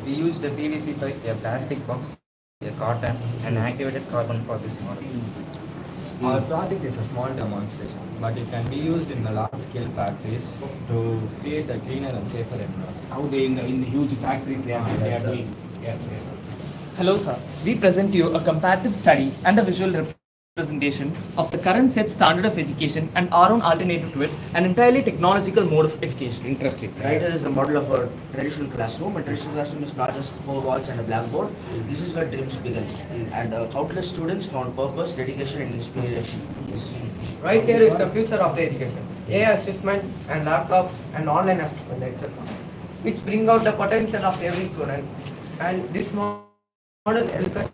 We use the PVC pipe, a plastic box, a cotton, and activated carbon for this model. Our project is a small demonstration, but it can be used in the large-scale factories to create a cleaner and safer environment. How they in the huge factories they are doing. Yes, yes. Hello sir, we present you a comparative study and a visual representation of the current set standard of education and our own alternative to it, an entirely technological mode of education. Interesting. Right here is a model of a traditional classroom. A traditional classroom is not just 4 walls and a blackboard. This is where dreams begin. And countless students found purpose, dedication and inspiration. Yes. Right here is the future of the education. AI assessment and laptops and online assessment, etc. which bring out the potential of every student. And this model helps us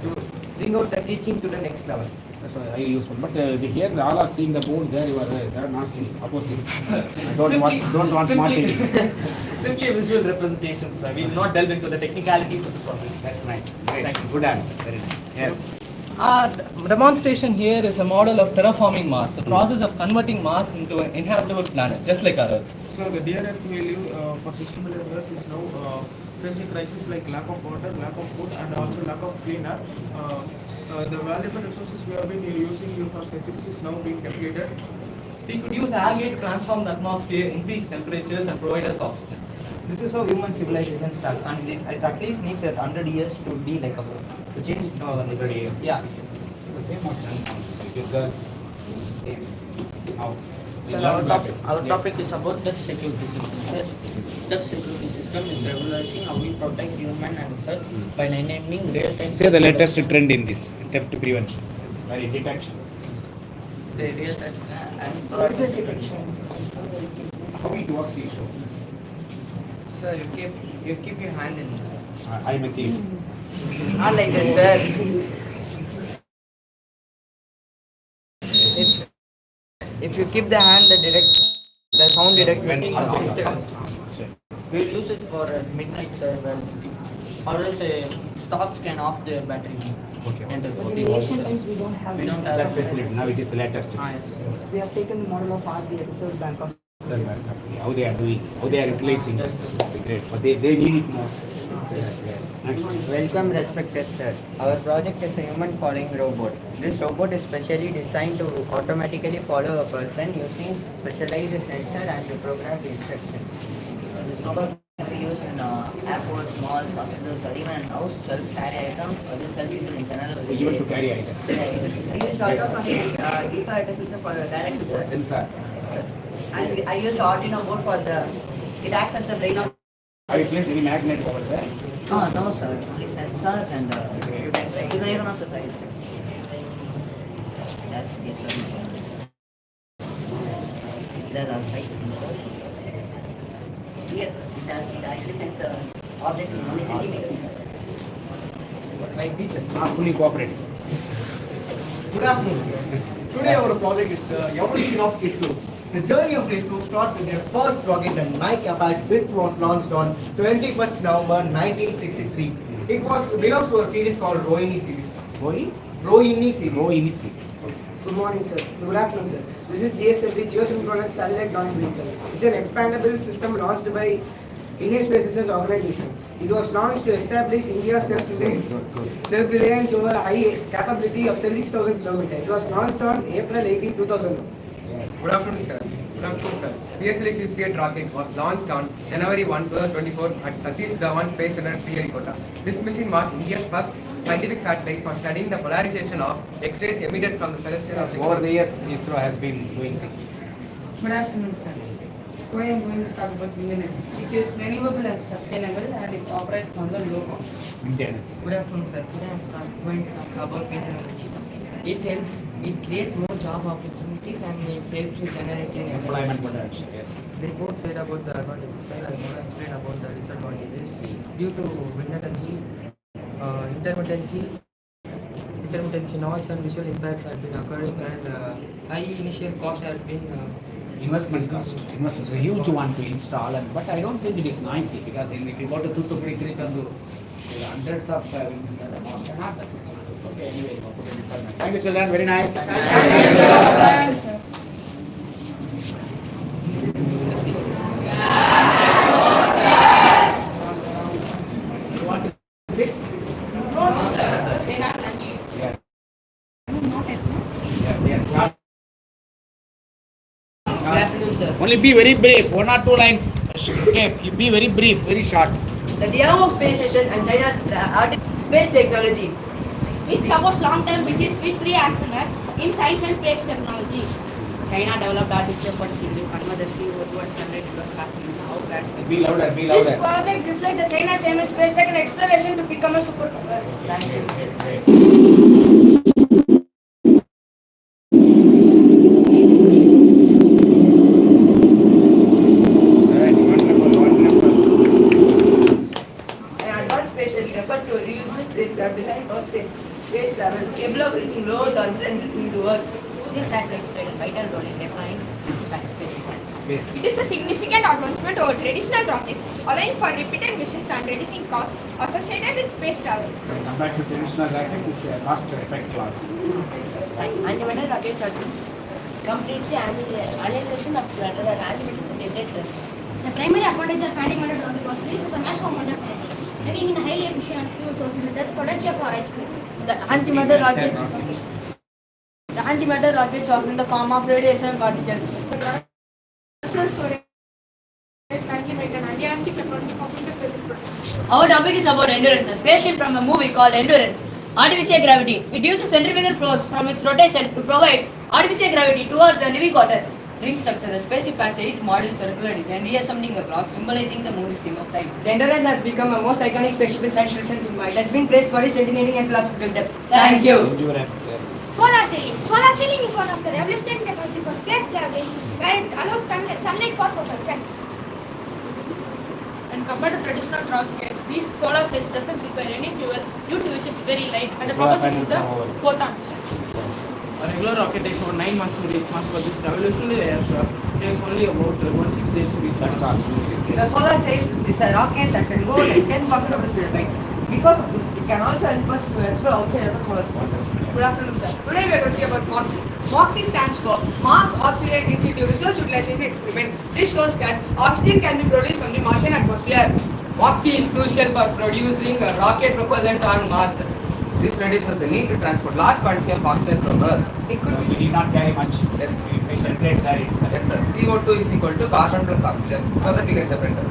to bring out the teaching to the next level. That's why I use one. But here all are seeing the board there. You are not seeing opposite. Don't want smart TV. Simply visual representations. We will not delve into the technicalities of the process. That's right. Great. Thank you. Good answer. Very nice. Yes. Our demonstration here is a model of terraforming Mars, the process of converting Mars into an inhabitable planet, just like our Earth. So the dear Earth we live for 60 million years is now facing crises like lack of water, lack of food, and also lack of clean air. The valuable resources we have been using for centuries is now being depleted. We could use algae to transform the atmosphere, increase temperatures, and provide us oxygen. This is how human civilization starts, and it at least needs 100 years to be like a to change it to 100 years. Yeah. The same as your girls. Same. How? So our topic is about the security system. Yes. The security system is revolutionizing how we protect human and research by enabling real-time. Say the latest trend in this theft prevention. Sorry, detection. The real-time and process detection. How it works, you show. So you keep your hand in. I'm a thief. Not like that, sir. If you keep the hand, the sound detect. We'll use it for midnight survival, or else stops can off the battery. Okay. And In ancient times, we don't have that facility. Now it is the latest. We have taken the model of RB, Reserve Bank of. How they are doing, how they are utilizing. That's great. But they need it most. Yes. Next. Welcome, respected sir. Our project is a human following robot. This robot is specially designed to automatically follow a person using specialized sensor and to program instructions. This robot can be used in airports, malls, hospitals, or even in house to help carry items, or just help people in general. Even to carry items. I use ultrasonic infrared sensor for direct Sensor. And I use Arduino board for it acts as the brain of. Have you placed any magnet over there? No sir, only sensors and you can also try it sir. Yes sir. There are site sensors. Yes sir, it actually sends the objects in only centimeters. Like teachers, not fully cooperating. Good afternoon, sir. Today our project is the evolution of ISRO. The journey of ISRO starts with their first rocket, and Nike Apache, which was launched on 21st November 1963. It belongs to a series called Rohini series. Rohini series. Good morning, sir. Good afternoon, sir. This is GSLV, Geosynchronous Satellite Launch Vehicle. It's an expandable system launched by Indian Space Research Organization. It was launched to establish India's self-reliance over a high capability of 36,000 kilometers. It was launched on April 18, 2001. Good afternoon, sir. PSLV C-3 rocket was launched on January 1, 2024 at Satish Dhawan Space Center, Sriharikota. This mission marked India's first scientific satellite for studying the polarization of X-rays emitted from the celestial Yes, over the years, ISRO has been doing things. Good afternoon, sir. Today I am going to talk about wind energy. It is renewable and sustainable, and it operates on the low cost. Good afternoon, sir. Today I am going to talk about wind energy. It creates more job opportunities and it helps to generate Employment potential. Yes. The report said about the advantages. I am going to explain about the disadvantages. Due to wind energy, intermittency, noise and visual impacts have been occurring, and high initial cost have been investment cost. Investment is a huge one to install, but I don't think it is noisy because if you go to Thuthukudi, Tirichandur, hundreds of windmills are not that much. Okay, anyway, thank you children, very nice. Thank you. Only be very brief, 1 or 2 lines. Okay, you be very brief, very short. The Tianwen space station and China's space technology. It supports long-term missions with 3 astronauts in science and space technology. China developed artificial particle to convert the CO2 and generate spacecraft into how plants can Be louder, be This louder. project reflects the China's aim in space tech and exploration to become a superpower. Thank you. An advanced spaceship refers to a reusable spacecraft designed for space travel, capable of reaching low orbit and returning to Earth. These satellites played a vital role in deploying space. It is a significant advancement over traditional rockets, allowing for repeated missions and reducing costs associated with space travel. Compared to traditional rockets, it's cost effective also. Antimatter rockets are completely annihilation of matter and antimatter detect rest. The primary advantage of antimatter rocket was this is a massive amount of energy, making it a highly efficient fuel source with thus potential for high speed. The antimatter rocket was in the form of radiation particles. Our topic is about endurance, a spaceship from a movie called Endurance. Artificial gravity. It uses centrifugal force from its rotation to provide artificial gravity towards the living quarters. Ring structure. The spaceship has 8 module circular design, reassembling the clock, symbolizing the movie scheme of time. The Endurance has become the most iconic spaceship in science fiction cinema. It has been praised for its engineering and philosophical depth. Thank you. Endurance, yes. Solar sailing. Solar sailing is one of the revolutionary technology for space traveling where it allows sunlight for propulsion. And compared to traditional rockets, these solar cells doesn't require any fuel due to which it's very light and the Solar propulsion is the panels are photons. A regular rocket takes over 9 months to reach Mars, but this revolutionary aircraft takes only about 16 days to reach Mars. The solar sail is a rocket that can go like 10% of the speed of light. Because of this, it can also help us to explore outside of the solar system. Good afternoon, sir. Today we are going to see about MOXIE. MOXIE stands for Mars Oxygen In Situ Research Utilization Experiment. This shows that oxygen can be produced from the Martian atmosphere. MOXIE is crucial for producing a rocket propellant on Mars. This reduces the need to transport large quantity of oxygen from Earth. We need not carry much. Yes, if we generate that itself. Yes, sir. CO2 is equal to carbon plus oxygen. So that we can separate them.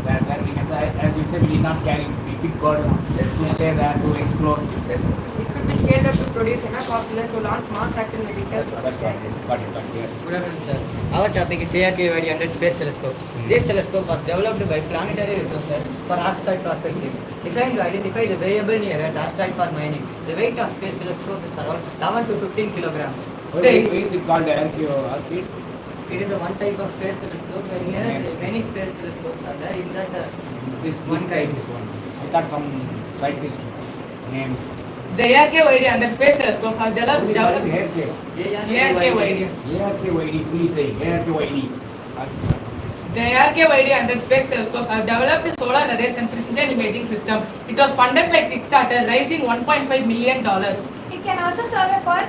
That we can say, as you say, we need not carry big burden to stay there, to explore. Yes, It could be scaled up to produce enough oxygen to launch Mars-active vehicles. That's right. Got it, yes. Good afternoon, sir. Our topic is ARK-100 Space Telescope. This telescope was developed by Planetary Resources for asteroid prospecting, designed to identify the variable near Earth asteroid for mining. The weight of Space Telescope is around 11 to 15 kilograms. Why is it called arcade? It is a one type of space telescope, and here many space telescopes are there. In that, This kind. This one. I thought some scientist name. The ARK-100 Space Telescope has developed ARK-100, fully say ARK-100. The ARK-100 Space Telescope has developed a solar arrays and precision imaging system. It was funded by Kickstarter, raising $1.5 million. It can also survey for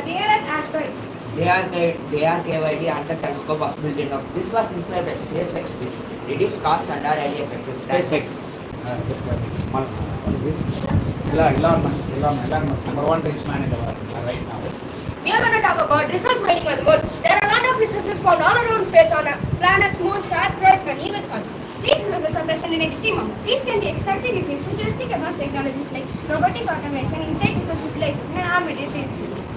near Earth asteroids. the ARK-100 telescope was built in. This was inspired by SpaceX, which reduced cost and are highly effective. SpaceX. What is this? Elon Musk, number 1 rich man in the world right now. We are going to talk about resource mining on the moon. There are a lot of resources found all around space on planets, moons, asteroids, and even sun. These resources are present in extreme amount. These can be extracted using futuristic advanced technologies like robotic automation, insect resource utilization, and arbitrary theory.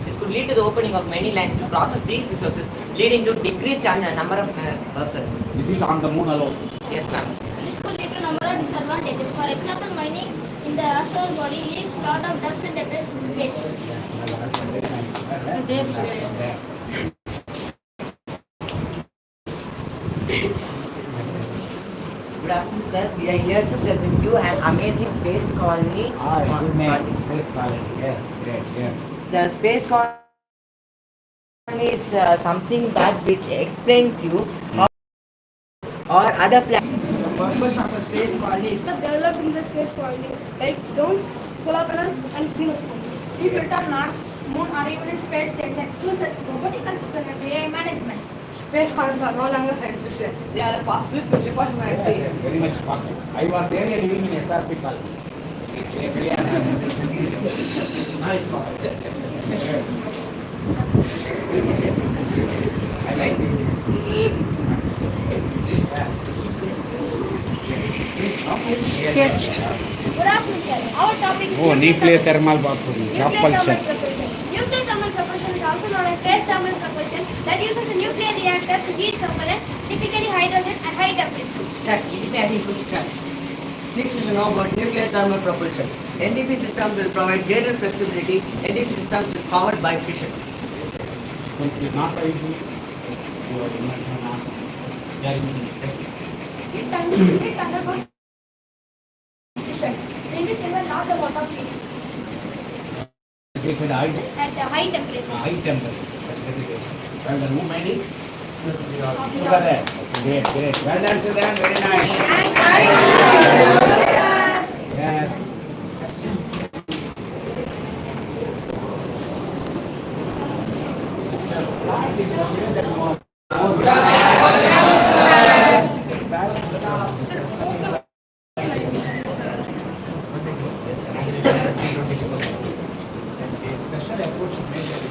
This could lead to the opening of many lines to process these resources, leading to decreased number of workers. This is on the moon alone. Yes, ma'am. This could lead to a number of disadvantages. For example, mining in the astronaut body leaves a lot of dust and debris in space. Good afternoon, sir. We are here to present you an amazing space colony. Good name. Space colony. Yes, great. Yes. The space colony is something that which explains you how or other planets. The purpose of a space colony is developed in the space colony like domes, solar panels, and greenhouse homes. We built on Mars, Moon, or even a space station uses robotic construction and AI management. Space colonies are no longer science fiction. They are the possible future for humanity. Yes, very much possible. I was earlier living in SRP college. I like this. Okay. Good afternoon, sir. Our topic is nuclear thermal propulsion. Nuclear thermal propulsion. Nuclear thermal propulsion is also known as space thermal propulsion that uses a nuclear reactor to heat propellant, typically hydrogen at high temperature. Next you should know about nuclear thermal propulsion. NDP systems will provide greater flexibility. NDP systems is powered by fission. NASA using they are using it. It undergoes fission. There is a large amount of heat. They said high At high temperature. temperature. That's very good. Well done. Who made it? Look at that. Great. Well done, Siddhan. Very nice. Yes. Special approach is made by the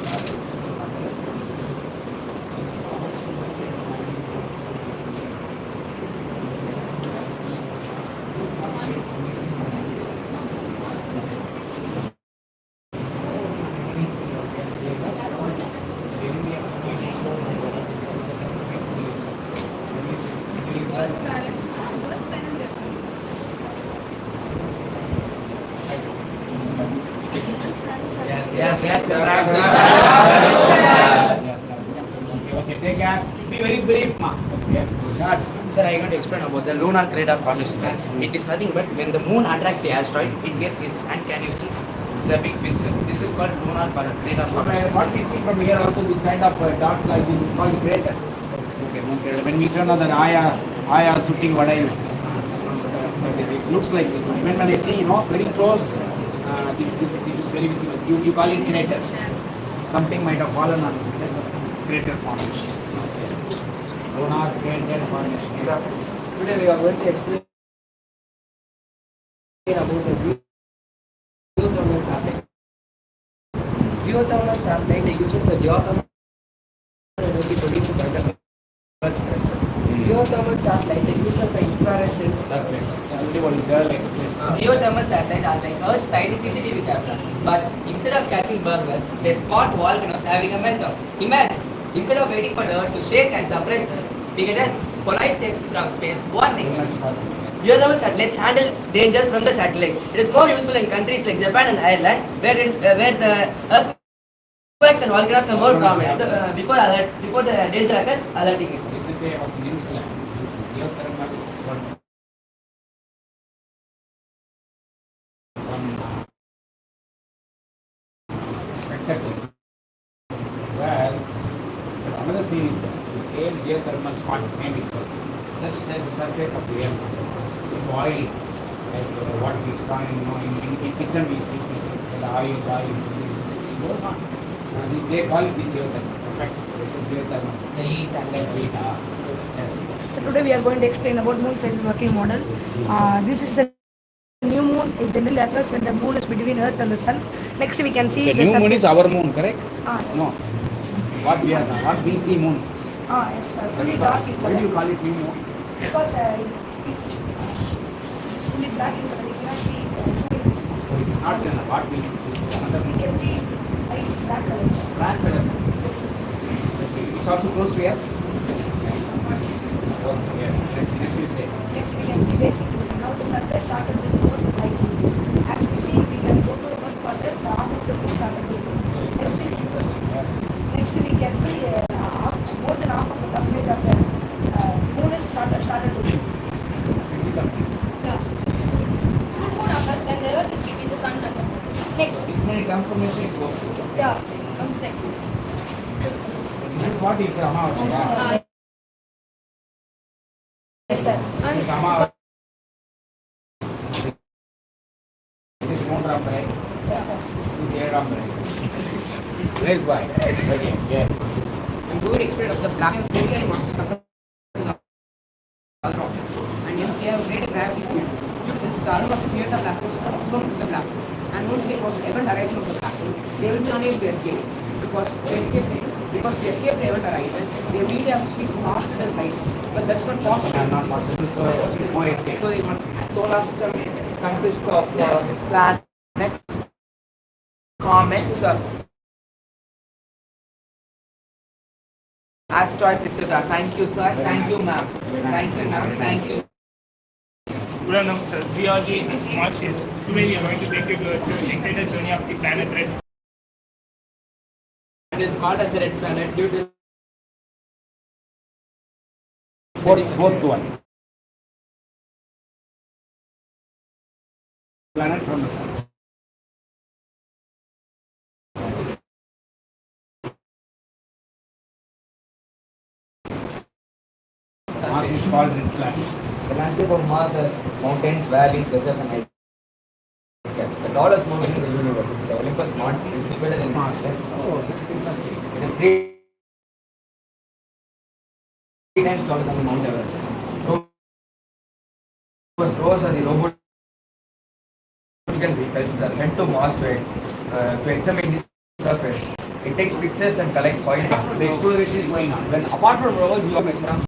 Yes, Siddhan. Okay, take care. Be very brief, ma. Yes. Start. Sir, I am going to explain about the lunar crater formation. Sir. It is nothing but when the moon attracts the asteroid, it gets its and can you see the big pixel? This is called lunar crater formation. What we see from here also, this kind of dot like this is called crater. Okay, moon crater. When we saw that Aya shooting what I it looks like when I see very close, this is very visible. You call it crater. Something might have fallen on the crater formation. Lunar crater formation. Yes. Today we are going to explain about the geothermal satellite. Geothermal satellite uses the geothermal energy produced by the Earth's crust. Geothermal satellite uses the infrared sensors. Geothermal satellites are like Earth's tiny CCTV cameras, but instead of catching burglars, they spot volcanoes having a meltdown. Imagine, instead of waiting for the Earth to shake and surprise us, we get a polite text from space warning. Geothermal satellites handle dangers from the satellite. It is more useful in countries like Japan and Ireland, where the earthquakes and volcanoes are more prominent. Before the danger occurs, alerting it. Recently, I was in New Zealand. This is geothermal spectacle. Well, another scene is that the same geothermal spot name itself. Just there's the surface of the earth. It's boiling. Like what we saw in kitchen we see the oil boiling. It's going on. They call it the geothermal. Perfect. It's a geothermal. The heat and the heat. Yes. So today we are going to explain about moon phase working model. This is the new moon. It generally occurs when the moon is between Earth and the Sun. Next we can see the the new surface. moon is our moon, correct? Yes. No. What we see moon. Yes, sir. Fully dark in Why color. do you call it new moon? Because it's fully black in color. You cannot see It is not what we see. This is another we moon. can see slight black color. Black color. It's also close to Earth. Yes. Next you say. Next we can see basically now the surface started with more light. As we see, we can go to the first quarter, the half of the moon started with. Next we can see more than half of the percentage of the moon is started to show. Full moon occurs when the earth is between the sun and the moon. Next. This many transformation it goes through. Yeah, comes like this. This is what is Amavasya. Yes, sir. This is Amavasya. This is moon ram, right? Yes, sir. This is air ram, right? Raise by. Okay, yeah. I'm going to explain of the black and white and what's compared to other objects. And hence they have a greater gravity field. Due to this, the arm of the theater black holes are also with the black hole. And once they cause the event horizon of the black hole, they will be unable to escape. Because they escape the event horizon, they immediately have to speed faster than light. But that's not possible. Not possible, so it's more escape. So they want solar system consists of planets, comets, asteroids, etc. Thank you, sir. Thank you, ma'am. Thank you, ma'am. Thank you. Good afternoon, sir. Geology is Martian. Today we are going to take you to the excited journey of the planet Red. It is called as a red planet due to fourth one. Planet from the sun. Mars is called red planet. The landscape of Mars has mountains, valleys, deserts, and ice caps. The tallest mountain in the universe is the Olympus Mons. It is situated in Mars. Oh, interesting. It is three times taller than the Mount Everest. Rows are the robotic vehicles which are sent to Mars to examine the surface. It takes pictures and collects soil. The exploration is going on. When apart from rovers, we have